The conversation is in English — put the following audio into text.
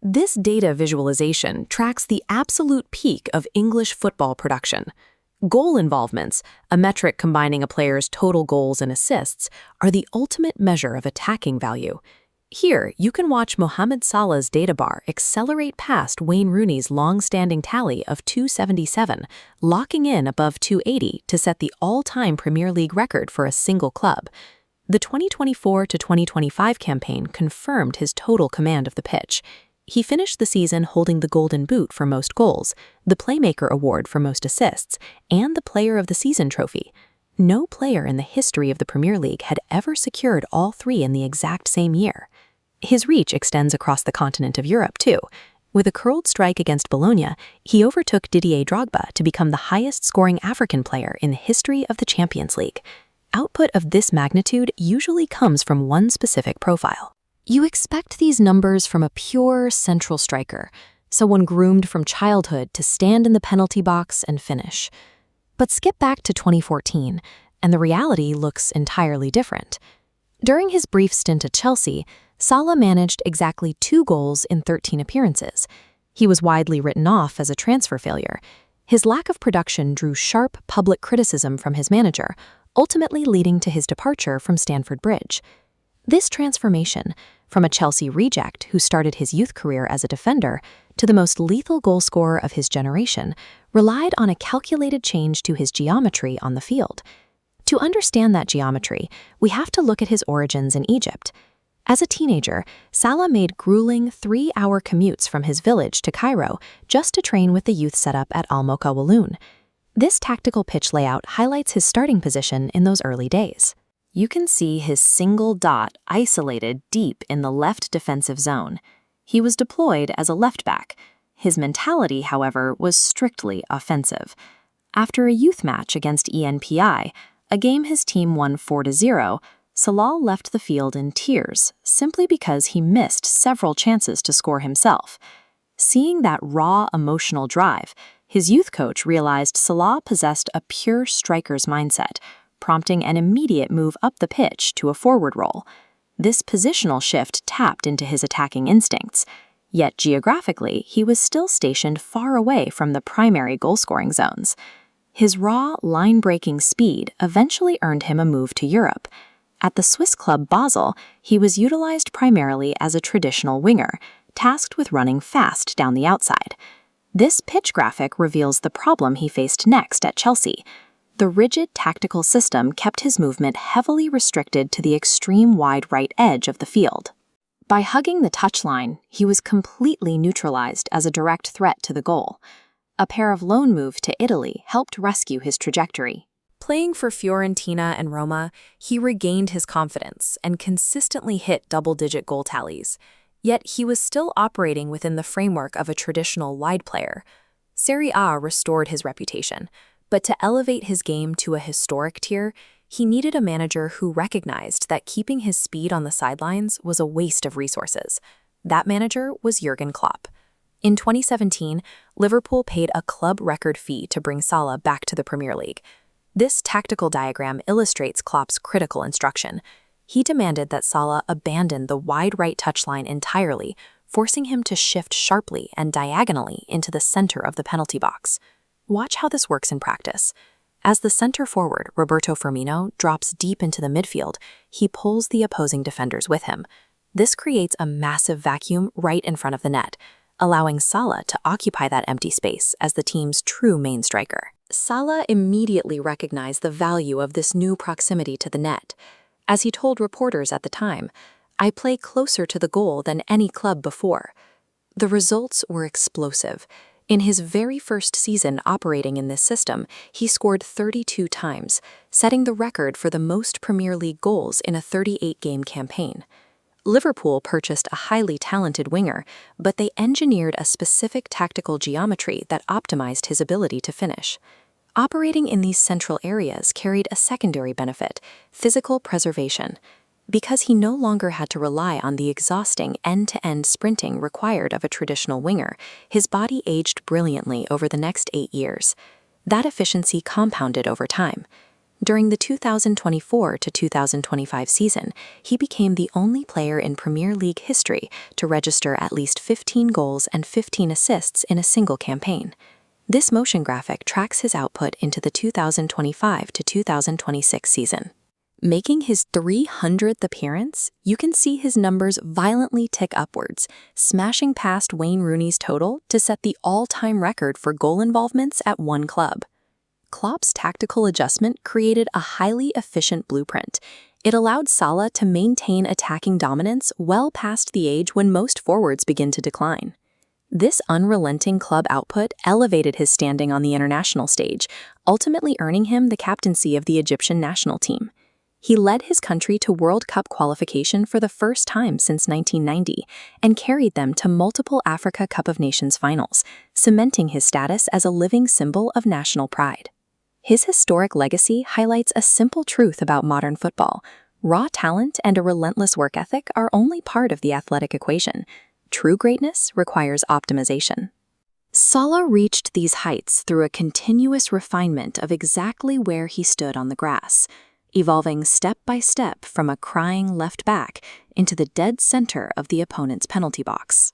This data visualization tracks the absolute peak of English football production. Goal involvements, a metric combining a player's total goals and assists, are the ultimate measure of attacking value. Here, you can watch Mohamed Salah's data bar accelerate past Wayne Rooney's long-standing tally of 277, locking in above 280 to set the all-time Premier League record for a single club. The 2024 to 2025 campaign confirmed his total command of the pitch. He finished the season holding the Golden Boot for most goals, the Playmaker Award for most assists, and the Player of the Season trophy. No player in the history of the Premier League had ever secured all three in the exact same year. His reach extends across the continent of Europe, too. With a curled strike against Bologna, he overtook Didier Drogba to become the highest-scoring African player in the history of the Champions League. Output of this magnitude usually comes from one specific profile. You expect these numbers from a pure central striker, someone groomed from childhood to stand in the penalty box and finish. But skip back to 2014, and the reality looks entirely different. During his brief stint at Chelsea, Salah managed exactly 2 goals in 13 appearances. He was widely written off as a transfer failure. His lack of production drew sharp public criticism from his manager, ultimately leading to his departure from Stamford Bridge. This transformation, from a Chelsea reject who started his youth career as a defender to the most lethal goal scorer of his generation, relied on a calculated change to his geometry on the field. To understand that geometry, we have to look at his origins in Egypt. As a teenager, Salah made grueling 3-hour commutes from his village to Cairo just to train with the youth setup at Mokawloon. This tactical pitch layout highlights his starting position in those early days. You can see his single dot isolated deep in the left defensive zone. He was deployed as a left back. His mentality, however, was strictly offensive. After a youth match against ENPI, a game his team won 4-0, Salah left the field in tears simply because he missed several chances to score himself. Seeing that raw emotional drive, his youth coach realized Salah possessed a pure striker's mindset, prompting an immediate move up the pitch to a forward role. This positional shift tapped into his attacking instincts, yet geographically, he was still stationed far away from the primary goal-scoring zones. His raw, line-breaking speed eventually earned him a move to Europe. At the Swiss club Basel, he was utilized primarily as a traditional winger, tasked with running fast down the outside. This pitch graphic reveals the problem he faced next at Chelsea. The rigid tactical system kept his movement heavily restricted to the extreme wide right edge of the field. By hugging the touchline, he was completely neutralized as a direct threat to the goal. A pair of loan moves to Italy helped rescue his trajectory. Playing for Fiorentina and Roma, he regained his confidence and consistently hit double-digit goal tallies. Yet he was still operating within the framework of a traditional wide player. Serie A restored his reputation, but to elevate his game to a historic tier, he needed a manager who recognized that keeping his speed on the sidelines was a waste of resources. That manager was Jurgen Klopp. In 2017, Liverpool paid a club record fee to bring Salah back to the Premier League. This tactical diagram illustrates Klopp's critical instruction. He demanded that Salah abandon the wide right touchline entirely, forcing him to shift sharply and diagonally into the center of the penalty box. Watch how this works in practice. As the center forward, Roberto Firmino, drops deep into the midfield, he pulls the opposing defenders with him. This creates a massive vacuum right in front of the net, allowing Salah to occupy that empty space as the team's true main striker. Salah immediately recognized the value of this new proximity to the net. As he told reporters at the time, "I play closer to the goal than any club before." The results were explosive. In his very first season operating in this system, he scored 32 times, setting the record for the most Premier League goals in a 38-game campaign. Liverpool purchased a highly talented winger, but they engineered a specific tactical geometry that optimized his ability to finish. Operating in these central areas carried a secondary benefit: physical preservation. Because he no longer had to rely on the exhausting end-to-end sprinting required of a traditional winger, his body aged brilliantly over the next 8 years. That efficiency compounded over time. During the 2024 to 2025 season, he became the only player in Premier League history to register at least 15 goals and 15 assists in a single campaign. This motion graphic tracks his output into the 2025 to 2026 season. Making his 300th appearance, you can see his numbers violently tick upwards, smashing past Wayne Rooney's total to set the all-time record for goal involvements at one club. Klopp's tactical adjustment created a highly efficient blueprint. It allowed Salah to maintain attacking dominance well past the age when most forwards begin to decline. This unrelenting club output elevated his standing on the international stage, ultimately earning him the captaincy of the Egyptian national team. He led his country to World Cup qualification for the first time since 1990 and carried them to multiple Africa Cup of Nations finals, cementing his status as a living symbol of national pride. His historic legacy highlights a simple truth about modern football. Raw talent and a relentless work ethic are only part of the athletic equation. True greatness requires optimization. Salah reached these heights through a continuous refinement of exactly where he stood on the grass, evolving step by step from a crying left back into the dead center of the opponent's penalty box.